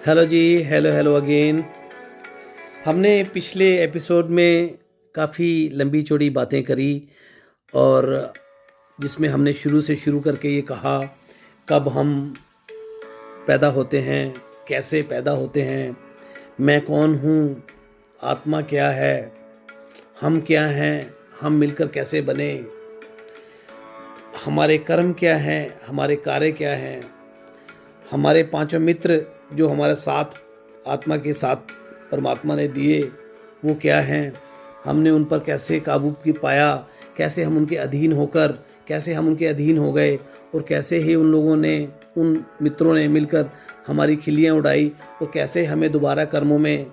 Hello जी, hello hello again. हमने पिछले episode में काफ़ी लंबी चौड़ी बातें करी और जिसमें हमने शुरू से शुरू करके ये कहा कब हम पैदा होते हैं, कैसे पैदा होते हैं, मैं कौन हूँ, आत्मा क्या है, हम क्या हैं, हम मिलकर कैसे बने, हमारे कर्म क्या हैं, हमारे कार्य क्या हैं, हमारे पांचों मित्र जो हमारे साथ आत्मा के साथ परमात्मा ने दिए वो क्या हैं, हमने उन पर कैसे काबू की पाया, कैसे हम उनके अधीन होकर कैसे हम उनके अधीन हो गए और कैसे ही उन लोगों ने, उन मित्रों ने मिलकर हमारी खिल्लियाँ उड़ाई और कैसे हमें दोबारा कर्मों में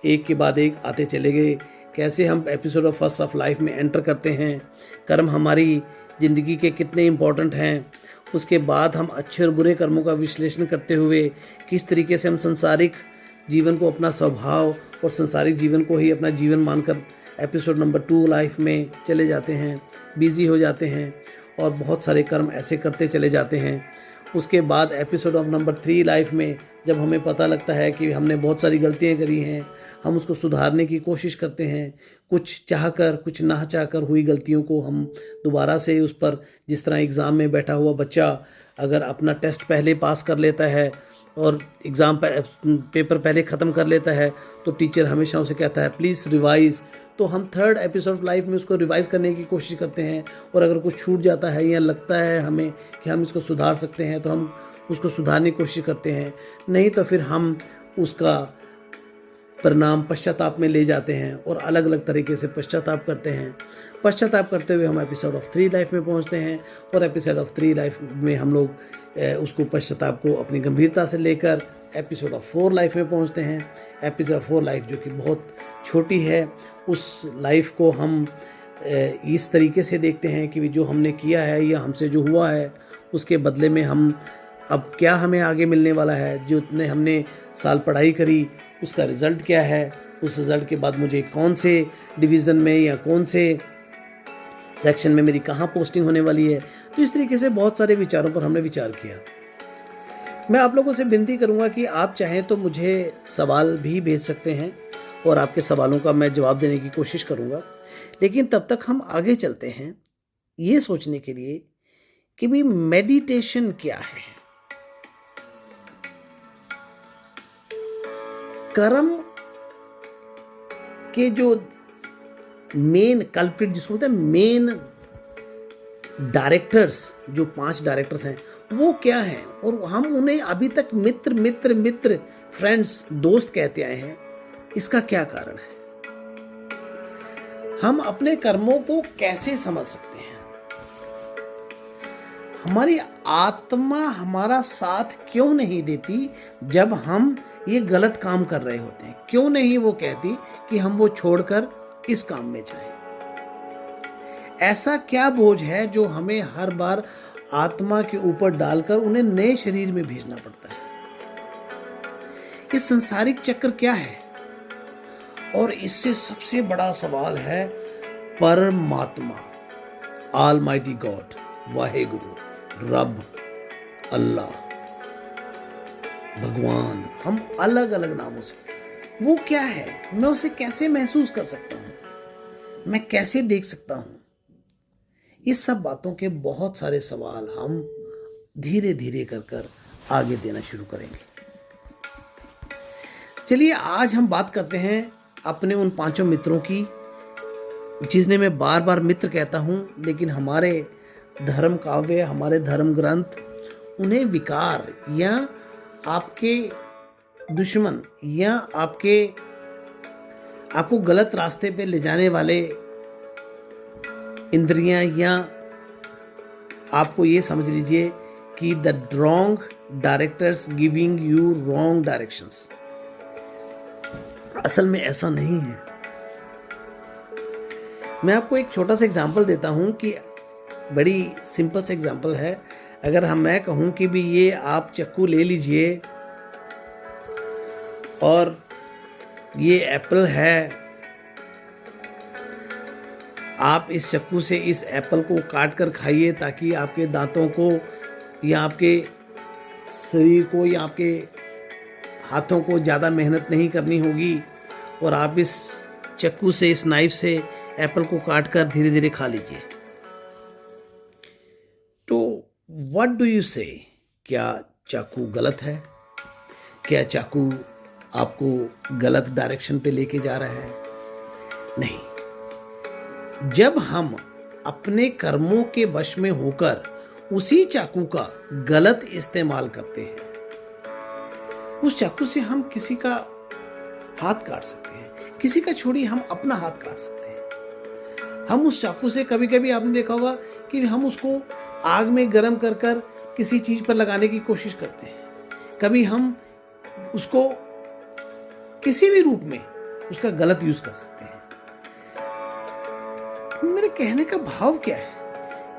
एक के बाद एक आते चले गए, कैसे हम episode of first of life में एंटर करते हैं, कर्म हमारी ज़िंदगी के कितने इम्पोर्टेंट हैं, उसके बाद हम अच्छे और बुरे कर्मों का विश्लेषण करते हुए किस तरीके से हम संसारिक जीवन को अपना स्वभाव और संसारिक जीवन को ही अपना जीवन मानकर एपिसोड नंबर 2 लाइफ में चले जाते हैं, बिजी हो जाते हैं और बहुत सारे कर्म ऐसे करते चले जाते हैं। उसके बाद एपिसोड ऑफ नंबर 3 लाइफ में जब हमें पता लगता है कि हमने बहुत सारी गलतियां करी हैं, हम उसको सुधारने की कोशिश करते हैं, कुछ चाहकर कुछ ना चाहकर हुई गलतियों को हम दोबारा से उस पर, जिस तरह एग्ज़ाम में बैठा हुआ बच्चा अगर अपना टेस्ट पहले पास कर लेता है और एग्ज़ाम पेपर पहले ख़त्म कर लेता है तो टीचर हमेशा उसे कहता है प्लीज़ रिवाइज़। तो हम थर्ड एपिसोड ऑफ लाइफ में उसको रिवाइज़ करने की कोशिश करते हैं और अगर कुछ छूट जाता है या लगता है हमें कि हम इसको सुधार सकते हैं तो हम उसको सुधारने की कोशिश करते हैं, नहीं तो फिर हम उसका परिणाम पश्चाताप में ले जाते हैं और अलग अलग तरीके से पश्चाताप करते हैं। पश्चाताप करते हुए हम एपिसोड ऑफ 3 लाइफ में पहुंचते हैं और एपिसोड ऑफ 3 लाइफ में हम लोग उसको पश्चाताप को अपनी गंभीरता से लेकर एपिसोड ऑफ 4 लाइफ में पहुंचते हैं। एपिसोड ऑफ 4 लाइफ जो कि बहुत छोटी है, उस लाइफ को हम इस तरीके से देखते हैं कि जो हमने किया है या हमसे जो हुआ है उसके बदले में हम अब क्या हमें आगे मिलने वाला है, जो इतने हमने साल पढ़ाई करी उसका रिज़ल्ट क्या है, उस रिज़ल्ट के बाद मुझे कौन से डिवीज़न में या कौन से सेक्शन में मेरी कहाँ पोस्टिंग होने वाली है। तो इस तरीके से बहुत सारे विचारों पर हमने विचार किया। मैं आप लोगों से विनती करूँगा कि आप चाहें तो मुझे सवाल भी भेज सकते हैं और आपके सवालों का मैं जवाब देने की कोशिश करूँगा, लेकिन तब तक हम आगे चलते हैं ये सोचने के लिए कि भाई मेडिटेशन क्या है, कर्म के जो मेन कल्प्रिट जिसको बोलते हैं मेन डायरेक्टर्स, जो 5 डायरेक्टर्स हैं वो क्या हैं और हम उन्हें अभी तक मित्र मित्र मित्र फ्रेंड्स दोस्त कहते आए हैं, इसका क्या कारण है, हम अपने कर्मों को कैसे समझ सकते हैं, हमारी आत्मा हमारा साथ क्यों नहीं देती जब हम ये गलत काम कर रहे होते हैं, क्यों नहीं वो कहती कि हम वो छोड़कर इस काम में जाएं। ऐसा क्या बोझ है जो हमें हर बार आत्मा के ऊपर डालकर उन्हें नए शरीर में भेजना पड़ता है। ये संसारिक चक्र क्या है, और इससे सबसे बड़ा सवाल है परमात्मा, ऑलमाइटी गॉड, वाहेगुरु, रब, अल्लाह, भगवान, हम अलग अलग नामों से, वो क्या है, मैं उसे कैसे महसूस कर सकता हूं, मैं कैसे देख सकता हूं। इस सब बातों के बहुत सारे सवाल हम धीरे धीरे कर आगे देना शुरू करेंगे। चलिए आज हम बात करते हैं अपने उन 5 मित्रों की, जिन्हें मैं बार बार मित्र कहता हूं, लेकिन हमारे धर्म काव्य, हमारे धर्म ग्रंथ उन्हें विकार या आपके दुश्मन या आपको गलत रास्ते पे ले जाने वाले इंद्रियां, या आपको ये समझ लीजिए कि the wrong directors giving you wrong directions. असल में ऐसा नहीं है। मैं आपको एक छोटा सा एग्जांपल देता हूं कि बड़ी सिंपल सा एग्जांपल है। अगर मैं कहूं कि भी ये आप चक्कू ले लीजिए और ये एप्पल है, आप इस चक्कू से इस एप्पल को काट कर खाइए ताकि आपके दांतों को या आपके शरीर को या आपके हाथों को ज़्यादा मेहनत नहीं करनी होगी और आप इस चाकू से, इस नाइफ से एप्पल को काट कर धीरे धीरे खा लीजिए। तो व्हाट डू यू से? क्या चाकू गलत है? क्या चाकू आपको गलत डायरेक्शन पे लेके जा रहा है? नहीं। जब हम अपने कर्मों के वश में होकर उसी चाकू का गलत इस्तेमाल करते हैं, उस चाकू से हम किसी का हाथ काट सकते हैं, किसी का छोड़िए हम अपना हाथ काट सकते हैं। हम उस चाकू से कभी कभी आपने देखा होगा कि हम उसको आग में गर्म कर कर किसी चीज पर लगाने की कोशिश करते हैं। कभी हम उसको किसी भी रूप में उसका गलत यूज कर सकते हैं। मेरे कहने का भाव क्या है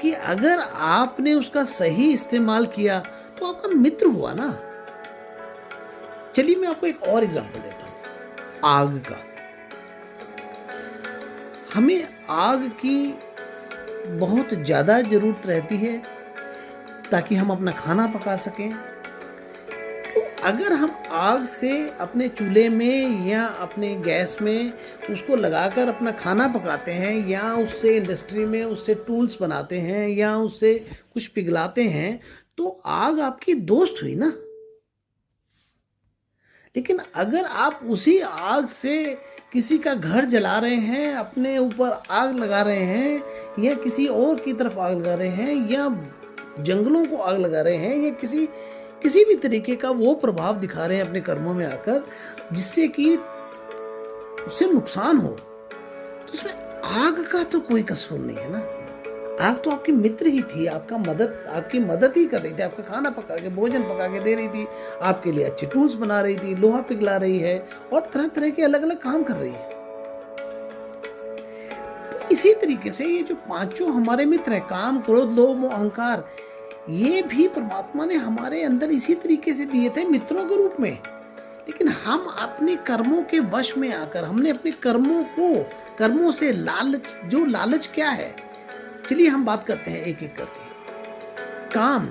कि अगर आपने उसका सही इस्तेमाल किया तो आपका मित्र हुआ ना। चलिए मैं आपको एक और एग्जांपल देता हूं, आग का। हमें आग की बहुत ज्यादा जरूरत रहती है ताकि हम अपना खाना पका सकें। तो अगर हम आग से अपने चूल्हे में या अपने गैस में उसको लगाकर अपना खाना पकाते हैं या उससे इंडस्ट्री में उससे टूल्स बनाते हैं या उससे कुछ पिघलाते हैं, तो आग आपकी दोस्त हुई ना। लेकिन अगर आप उसी आग से किसी का घर जला रहे हैं, अपने ऊपर आग लगा रहे हैं या किसी और की तरफ आग लगा रहे हैं या जंगलों को आग लगा रहे हैं या किसी भी तरीके का वो प्रभाव दिखा रहे हैं अपने कर्मों में आकर जिससे कि उससे नुकसान हो, तो उसमें आग का तो कोई कसूर नहीं है ना। आग तो आपकी मित्र ही थी, आपकी मदद ही कर रही थी, आपका खाना पका के, भोजन पका के दे रही थी, आपके लिए अच्छे टूल्स बना रही थी, लोहा पिघला रही है और तरह तरह के अलग अलग काम कर रही है। तो इसी तरीके से ये जो पांचों हमारे मित्र हैं, काम, क्रोध, लोभ, मोह, अहंकार, ये भी परमात्मा ने हमारे अंदर इसी तरीके से दिए थे मित्रों के रूप में। लेकिन हम अपने कर्मों के वश में आकर हमने अपने कर्मों से लालच क्या है, चलिए हम बात करते हैं एक एक करके। काम,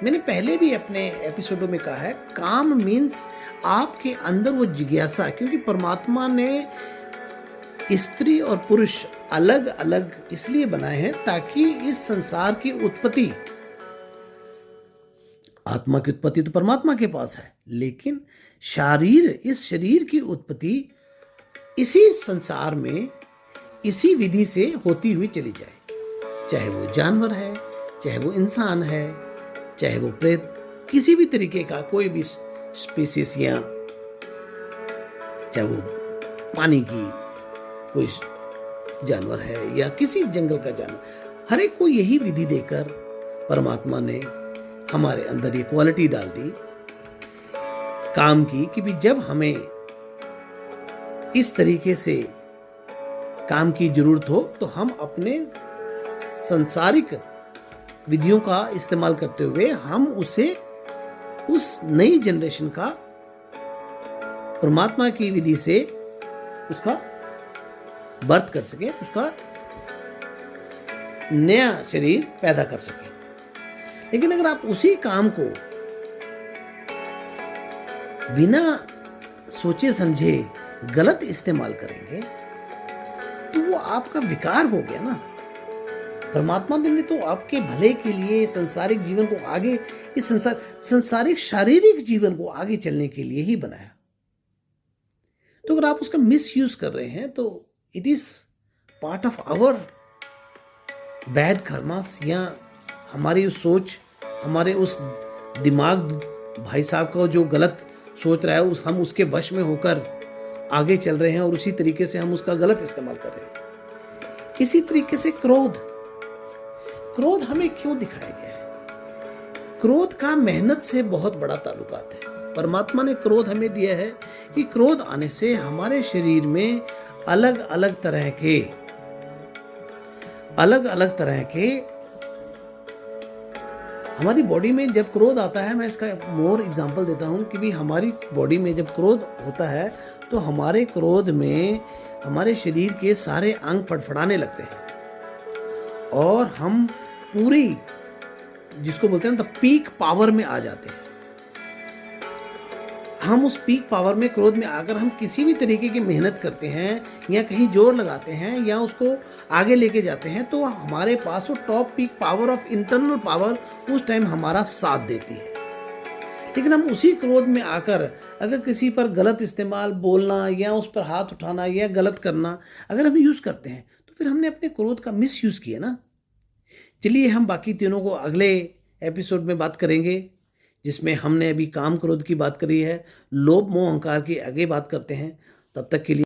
मैंने पहले भी अपने एपिसोडों में कहा है, काम मीन्स आपके अंदर वो जिज्ञासा, क्योंकि परमात्मा ने स्त्री और पुरुष अलग अलग इसलिए बनाए हैं ताकि इस संसार की उत्पत्ति, आत्मा की उत्पत्ति तो परमात्मा के पास है, लेकिन इस शरीर की उत्पत्ति इसी संसार में इसी विधि से होती हुई चली जाए। चाहे वो जानवर है, चाहे वो इंसान है, चाहे वो प्रेत, किसी भी तरीके का कोई भी स्पीसीज, या चाहे वो पानी की कोई जानवर है या किसी जंगल का जानवर, हर एक को यही विधि देकर परमात्मा ने हमारे अंदर ये क्वालिटी डाल दी काम की कि भी जब हमें इस तरीके से काम की जरूरत हो तो हम अपने सांसारिक विधियों का इस्तेमाल करते हुए हम उस नई जनरेशन का परमात्मा की विधि से उसका बर्थ कर सके, उसका नया शरीर पैदा कर सके। लेकिन अगर आप उसी काम को बिना सोचे समझे गलत इस्तेमाल करेंगे तो वो आपका विकार हो गया ना। परमात्मा ने तो आपके भले के लिए संसारिक जीवन को आगे, इस संसारिक शारीरिक जीवन को आगे चलने के लिए ही बनाया। तो अगर आप उसका मिस यूज कर रहे हैं तो it is part of our bad karmas, या हमारी उस सोच, हमारे उस दिमाग भाई साहब का जो गलत सोच रहा है, हम उसके वश में होकर आगे चल रहे हैं और उसी तरीके से हम उसका गलत इस्तेमाल कर रहे हैं। इसी तरीके से क्रोध हमें क्यों दिखाया गया है? क्रोध का मेहनत से बहुत बड़ा ताल्लुकात है। परमात्मा ने क्रोध हमें दिया है कि क्रोध आने से हमारे शरीर में अलग अलग तरह के हमारी बॉडी में जब क्रोध आता है, मैं इसका मोर एग्जांपल देता हूं कि भी हमारी बॉडी में जब क्रोध होता है तो हमारे क्रोध में हमारे शरीर के सारे अंग फड़फड़ाने लगते हैं और हम पूरी, जिसको बोलते हैं ना, पीक पावर में आ जाते हैं। हम उस पीक पावर में, क्रोध में आकर हम किसी भी तरीके की मेहनत करते हैं या कहीं जोर लगाते हैं या उसको आगे लेके जाते हैं, तो हमारे पास वो top peak power of internal power उस टाइम हमारा साथ देती है। लेकिन हम उसी क्रोध में आकर अगर किसी पर गलत इस्तेमाल, बोलना या उस पर हाथ उठाना या गलत करना अगर हम यूज़ करते हैं, तो फिर हमने अपने क्रोध का मिस यूज़ किया ना। चलिए हम बाकी तीनों को अगले एपिसोड में बात करेंगे, जिसमें हमने अभी काम क्रोध की बात करी है, लोभ मोह अहंकार की आगे बात करते हैं। तब तक के लिए